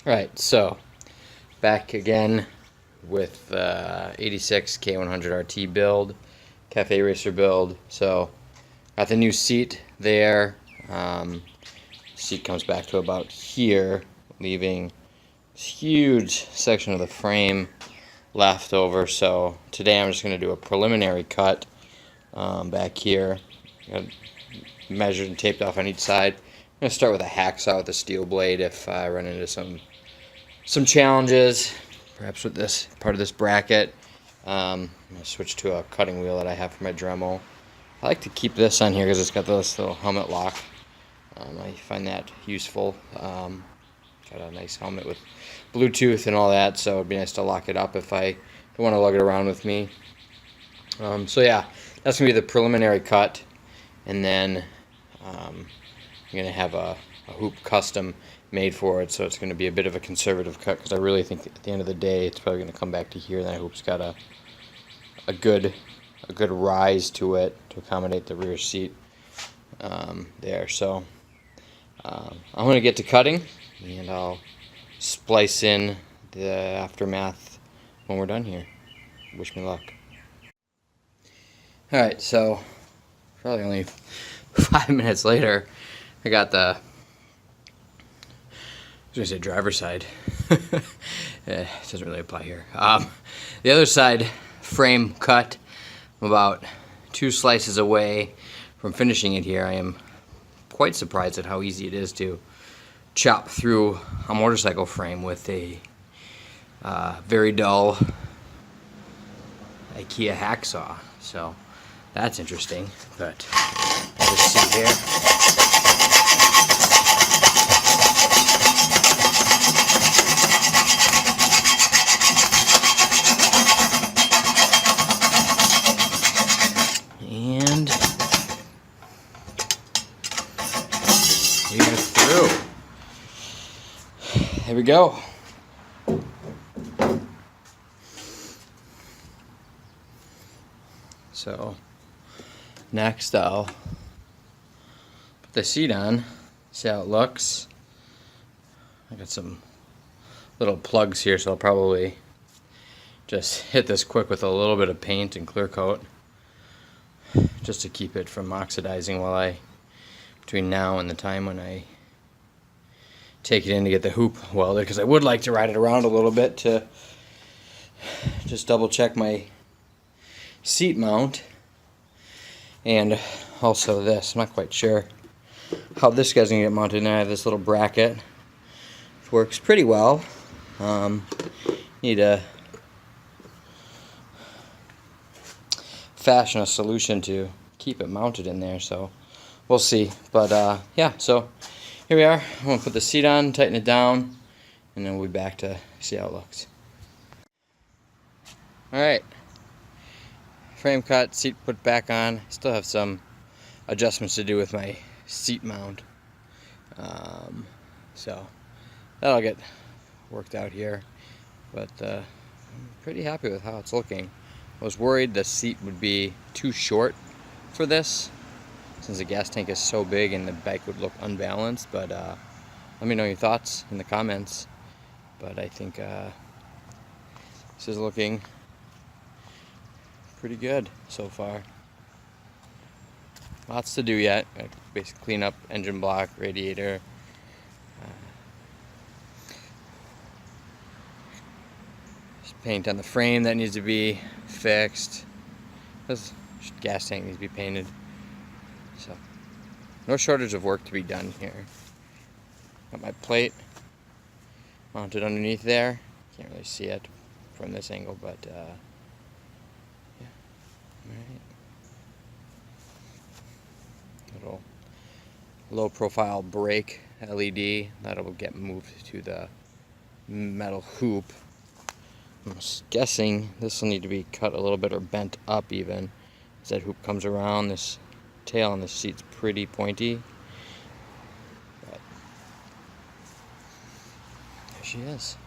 Alright, so back again with 86 K100 RT build, Cafe Racer build. So got the new seat there. Seat comes back to about here, leaving this huge section of the frame left over. So today I'm just going to do a preliminary cut back here. Got measured and taped off on each side. I'm going to start with a hacksaw with a steel blade if I run into some challenges, perhaps with this part of this bracket. I'm going to switch to a cutting wheel that I have for my Dremel. I like to keep this on here because it's got this little helmet lock. I find that useful. Got a nice helmet with Bluetooth and all that, so it'd be nice to lock it up if I don't want to lug it around with me. So yeah, that's going to be the preliminary cut, and then I'm going to have a hoop custom made for it, so it's going to be a bit of a conservative cut because I really think at the end of the day it's probably going to come back to here, and that hoop's got a good rise to it to accommodate the rear seat there. So I'm going to get to cutting, and I'll splice in the aftermath when we're done here. Wish me luck. Alright, so probably only 5 minutes later, I got the, I was going to say driver's side. It doesn't really apply here. The other side frame cut. I'm about 2 slices away from finishing it here. I am quite surprised at how easy it is to chop through a motorcycle frame with a very dull IKEA hacksaw. So that's interesting, but I'll just see here. And we are through. There we go. So next I'll put the seat on, see how it looks. I got some little plugs here, so I'll probably just hit this quick with a little bit of paint and clear coat, just to keep it from oxidizing between now and the time when I take it in to get the hoop welded, because I would like to ride it around a little bit to just double check my seat mount. And also this, I'm not quite sure how this guy's gonna get mounted, and I have this little bracket which works pretty well. Need to fashion a solution to keep it mounted in there, so we'll see. But yeah, so here we are. I'm gonna put the seat on, tighten it down, and then we'll be back to see how it looks. Alright, frame cut, seat put back on. Still have some adjustments to do with my seat mount, so that'll get worked out here, but I'm pretty happy with how it's looking. I was worried the seat would be too short for this, since the gas tank is so big and the bike would look unbalanced, but let me know your thoughts in the comments. But I think this is looking pretty good so far. Lots to do yet. Got to basically clean up engine block, radiator. Paint on the frame that needs to be fixed. This gas tank needs to be painted. So no shortage of work to be done here. Got my plate mounted underneath there. Can't really see it from this angle, but yeah. Alright. Little low profile brake LED that'll get moved to the metal hoop. I'm guessing this will need to be cut a little bit or bent up even, as that hoop comes around. This tail on this seat's pretty pointy. But there she is.